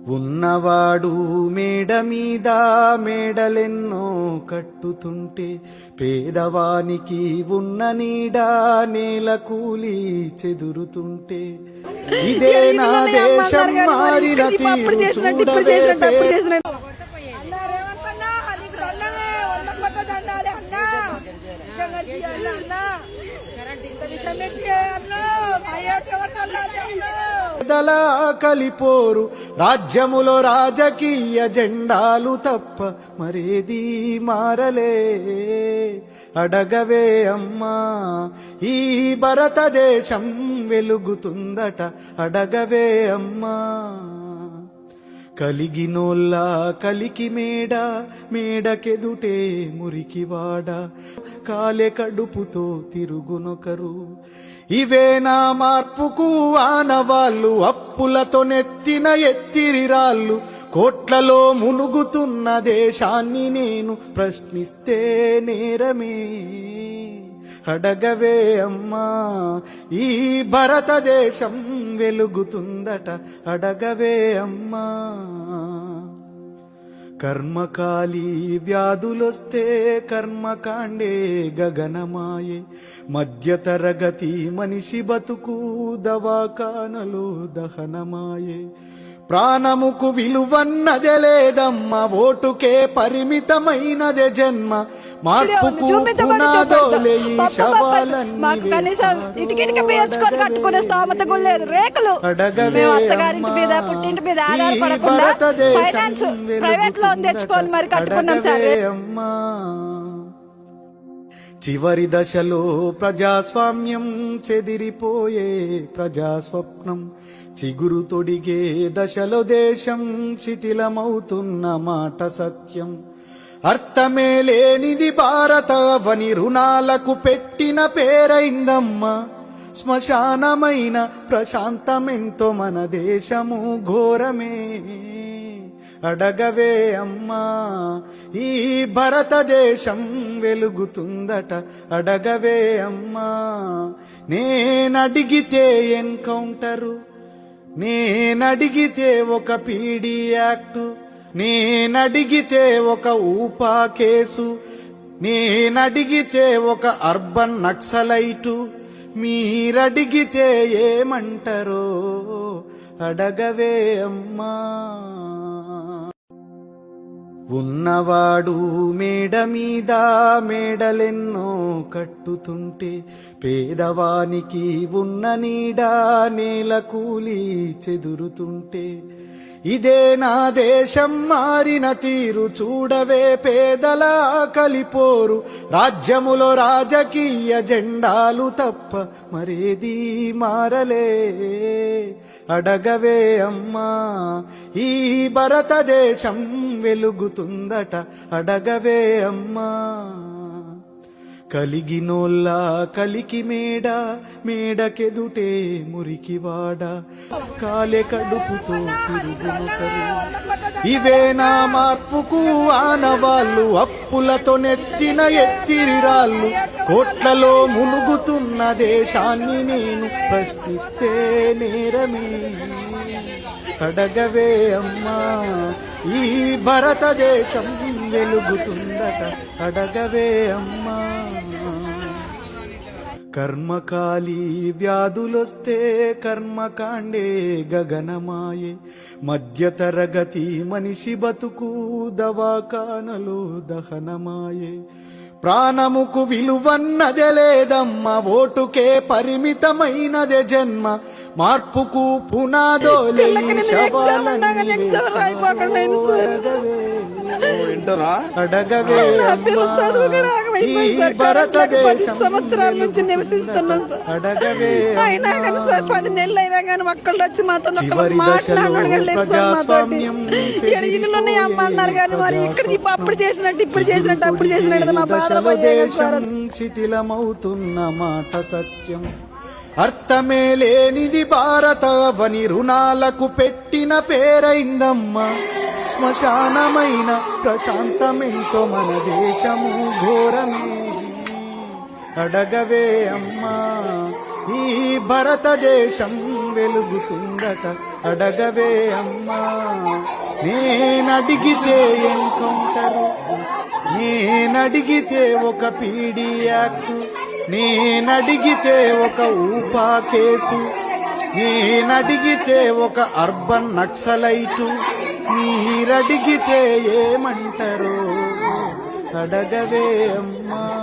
ఉన్నవాడు మేడ మీద మేడలెన్నో కట్టుతుంటే పేదవానికి ఉన్న నీడ నేల కూలి చెదురుతుంటే ఇదే నా దేశం మారిన తీరు చూడవే కలిపోరు రాజ్యములో రాజకీయ జెండాలు తప్ప మరేది మారలే అడగవే అమ్మా ఈ భారతదేశం వెలుగుతుందట అడగవే అమ్మా కలిగినోళ్ళ కలికి మేడ మేడకెదుటే మురికివాడ కాలే కడుపుతో తిరుగునొకరు ఇవే నా మార్పుకు ఆనవాళ్ళు అప్పులతో నెత్తిన ఎత్తిరిరాళ్ళు కోట్లలో మునుగుతున్న దేశాన్ని నేను ప్రశ్నిస్తే నేరమే అడగవే అమ్మా ఈ భారతదేశం వెలుగుతుందట అడగవే అమ్మా కర్మకాలి వ్యాధులొస్తే కర్మకాండే గగనమాయే మధ్యతరగతి మనిషి బతుకు దవాఖానలో దహనమాయే ప్రాణముకు విలువన్నదే లేదమ్మ ఓటుకే పరిమితమైనదే జన్మ మార్పుకు పునాదోలే ఈ శవాలన్నీ అడగవే అమ్మా చివరి దశలో ప్రజాస్వామ్యం చెదిరిపోయే ప్రజాస్వప్నం చిగురు తొడిగే దశలో దేశం శిథిలమవుతున్న మాట సత్యం అర్థమే లేనిది భారతవని రుణాలకు పెట్టిన పేరైందమ్మా శ్మశానమైన ప్రశాంతమెంతో మన దేశము ఘోరమే అడగవే అమ్మా ఈ భారతదేశం వెలుగుతుందట అడగవే అమ్మా నేనడిగితే ఎన్కౌంటరు నేనడిగితే ఒక పీడీ యాక్టు నేనడిగితే ఒక ఊపా కేసు నేనడిగితే ఒక అర్బన్ నక్సలైటు మీరడిగితే ఏమంటారో అడగవే అమ్మా ఉన్నవాడు మేడ మీద మేడలెన్నో కట్టుతుంటే పేదవానికి ఉన్న నీడ నేల కూలి చెదురుతుంటే ఇదే నా దేశం మారిన తీరు చూడవే పేదల కలిపోరు రాజ్యములో రాజకీయ జెండాలు తప్ప మరేది మారలే అడగవే అమ్మా ఈ భారతదేశం వెలుగుతుందట అడగవే అమ్మా కలిగినోళ్ళ కలికి మేడ మేడకెదుటే మురికివాడ కాలే కడుపుతో తిరుగునొకరు ఇవే నా మార్పుకు ఆనవాళ్ళు అప్పులతో నెత్తిన ఎత్తిరిరాళ్ళు కోట్లలో మునుగుతున్న దేశాన్ని నేను ప్రశ్నిస్తే నేరమే అడగవే అమ్మా ఈ భారతదేశం వెలుగుతుందట అడగవే అమ్మా కర్మకాలి వ్యాధులొస్తే కర్మకాండే గగనమాయే మధ్యతరగతి మనిషి బతుకు దవాఖానలో దహనమాయే ప్రాణముకు విలువన్నదే లేదమ్మ ఓటుకే పరిమితమైనదే జన్మ మార్పుకు పునాదోలే ఈ శవాలన్నీ అడగవే ఈ భారతదేశం సంవత్సరాల నుంచి నివసిస్తున్నాం సార్ అడగవే అయినా కానీ సార్ 10 నెలలు అయినా కానీ ఒక్కళ్ళు వచ్చి మాతో ప్రజాస్వామ్యం ఇళ్ళలోనే అమ్మ అన్నారు కానీ మరి ఇక్కడ అప్పుడు చేసినట్టు ఇప్పుడు చేసినట్టు అప్పుడు చేసినట్టు మా దశలో దేశం శిథిలమవుతున్న మాట సత్యం అర్థమే లేనిది భారతవని రుణాలకు పెట్టిన పేరైందమ్మా శ్మశానమైన ప్రశాంతమెంతో మన దేశము ఘోరమే అడగవే అమ్మా ఈ భారతదేశం వెలుగుతుందట అడగవే అమ్మా. నేనడిగితే ఎన్కౌంటరు, నేనడిగితే ఒక పీడీ యాక్టు, నేనడిగితే ఒక ఊపా కేసు, నేనడిగితే ఒక అర్బన్ నక్సలైటు, మీరడిగితే ఏమంటారో అడగవే అమ్మా.